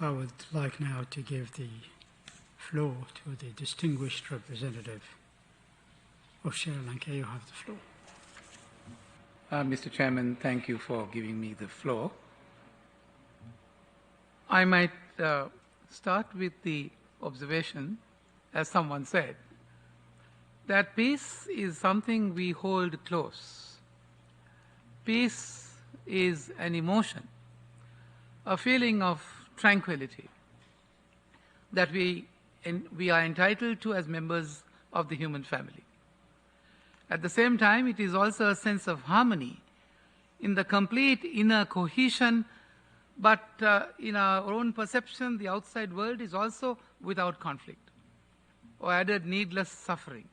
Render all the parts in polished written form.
I would like now to give the floor to the distinguished representative of Sri Lanka. You have the floor. Mr. Chairman, thank you for giving me the floor. I might start with the observation, as someone said, that peace is something we hold close. Peace is an emotion, a feeling of tranquility that we are entitled to as members of the human family. At the same time, it is also a sense of harmony in the complete inner cohesion, but in our own perception, the outside world is also without conflict or added needless suffering.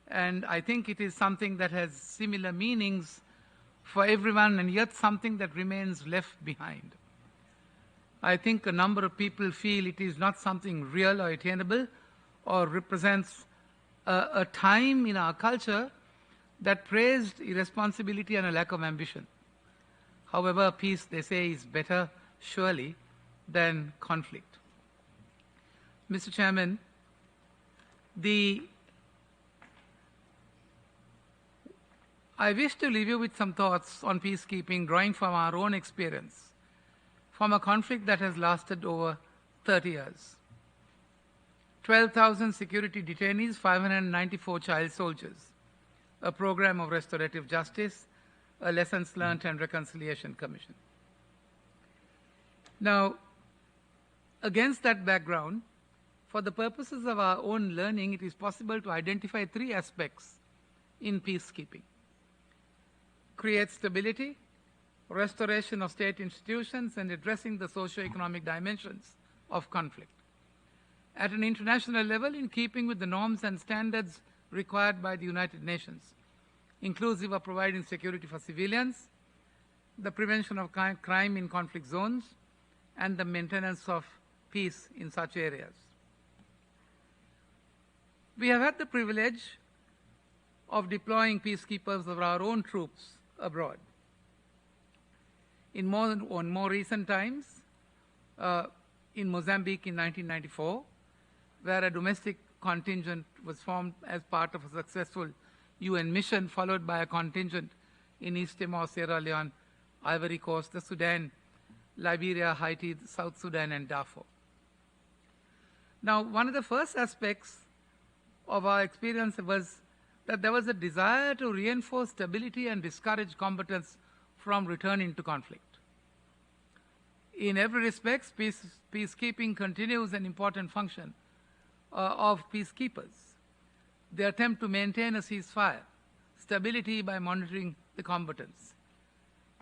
And I think it is something that has similar meanings for everyone, and yet something that remains left behind. I think a number of people feel it is not something real or attainable or represents a time in our culture that praised irresponsibility and a lack of ambition. However, peace, they say, is better, surely, than conflict. Mr. Chairman, I wish to leave you with some thoughts on peacekeeping, drawing from our own experience, from a conflict that has lasted over 30 years. 12,000 security detainees, 594 child soldiers, a program of restorative justice, a lessons learned and reconciliation commission. Now, against that background, for the purposes of our own learning, it is possible to identify three aspects in peacekeeping: create stability, restoration of state institutions, and addressing the socio-economic dimensions of conflict. At an international level, in keeping with the norms and standards required by the United Nations, inclusive of providing security for civilians, the prevention of crime in conflict zones, and the maintenance of peace in such areas. We have had the privilege of deploying peacekeepers of our own troops abroad. In more recent times, in Mozambique in 1994, where a domestic contingent was formed as part of a successful UN mission, followed by a contingent in East Timor, Sierra Leone, Ivory Coast, the Sudan, Liberia, Haiti, South Sudan, and Darfur. Now, one of the first aspects of our experience was that there was a desire to reinforce stability and discourage combatants from returning to conflict. In every respect, peacekeeping continues an important function of peacekeepers. They attempt to maintain a ceasefire, stability by monitoring the combatants.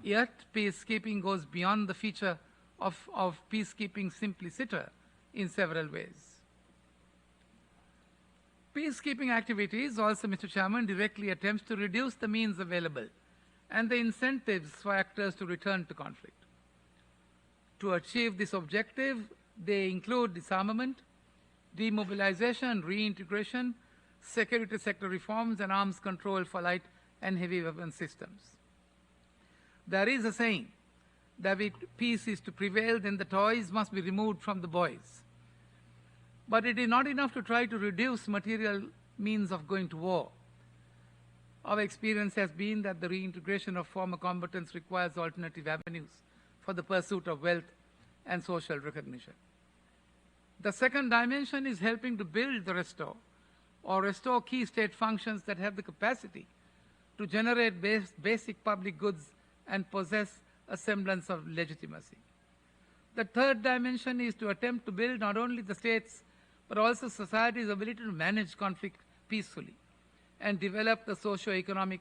Yet, peacekeeping goes beyond the feature of peacekeeping simpliciter in several ways. Peacekeeping activities also, Mr. Chairman, directly attempts to reduce the means available and the incentives for actors to return to conflict. To achieve this objective, they include disarmament, demobilization and reintegration, security sector reforms, and arms control for light and heavy weapon systems. There is a saying that if peace is to prevail, then the toys must be removed from the boys. But it is not enough to try to reduce material means of going to war. Our experience has been that the reintegration of former combatants requires alternative avenues for the pursuit of wealth and social recognition. The second dimension is helping to build the restore key state functions that have the capacity to generate basic public goods and possess a semblance of legitimacy. The third dimension is to attempt to build not only the state's but also society's ability to manage conflict peacefully and develop the socio-economic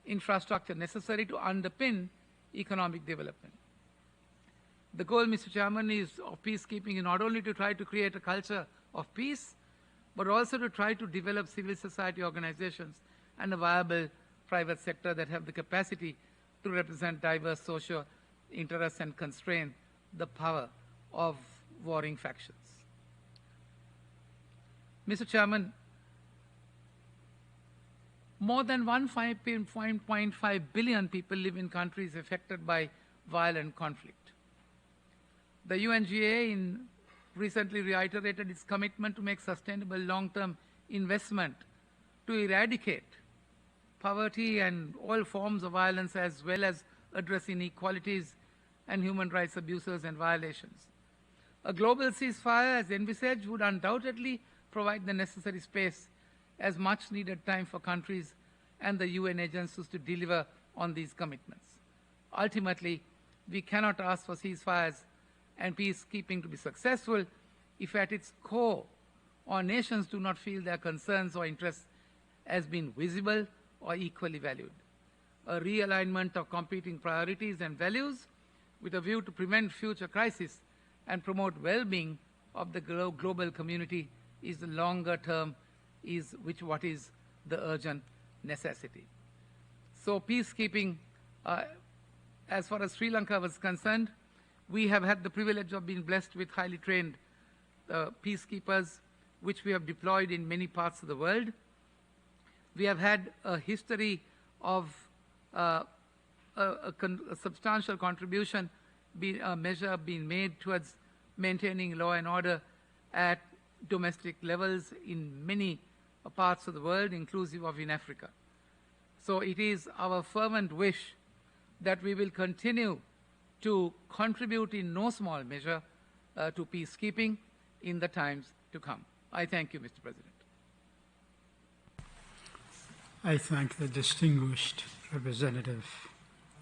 infrastructure necessary to underpin economic development. The goal, Mr. Chairman, of peacekeeping is not only to try to create a culture of peace, but also to try to develop civil society organizations and a viable private sector that have the capacity to represent diverse social interests and constrain the power of warring factions. Mr. Chairman, more than 1.5 billion people live in countries affected by violent conflict. The UNGA recently reiterated its commitment to make sustainable long-term investment to eradicate poverty and all forms of violence, as well as address inequalities and human rights abuses and violations. A global ceasefire, as envisaged, would undoubtedly provide the necessary space as much needed time for countries and the UN agencies to deliver on these commitments. Ultimately, we cannot ask for ceasefires and peacekeeping to be successful if at its core our nations do not feel their concerns or interests as being visible or equally valued. A realignment of competing priorities and values with a view to prevent future crises and promote well-being of the global community is the longer term, what is the urgent necessity. So peacekeeping, as far as Sri Lanka was concerned, we have had the privilege of being blessed with highly trained peacekeepers, which we have deployed in many parts of the world. We have had a history of a substantial contribution, a measure being made towards maintaining law and order at domestic levels in many parts of the world, inclusive of in Africa. So it is our fervent wish that we will continue to contribute in no small measure to peacekeeping in the times to come. I thank you, Mr. President. I thank the distinguished representative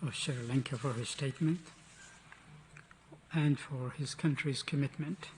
of Sri Lanka for his statement and for his country's commitment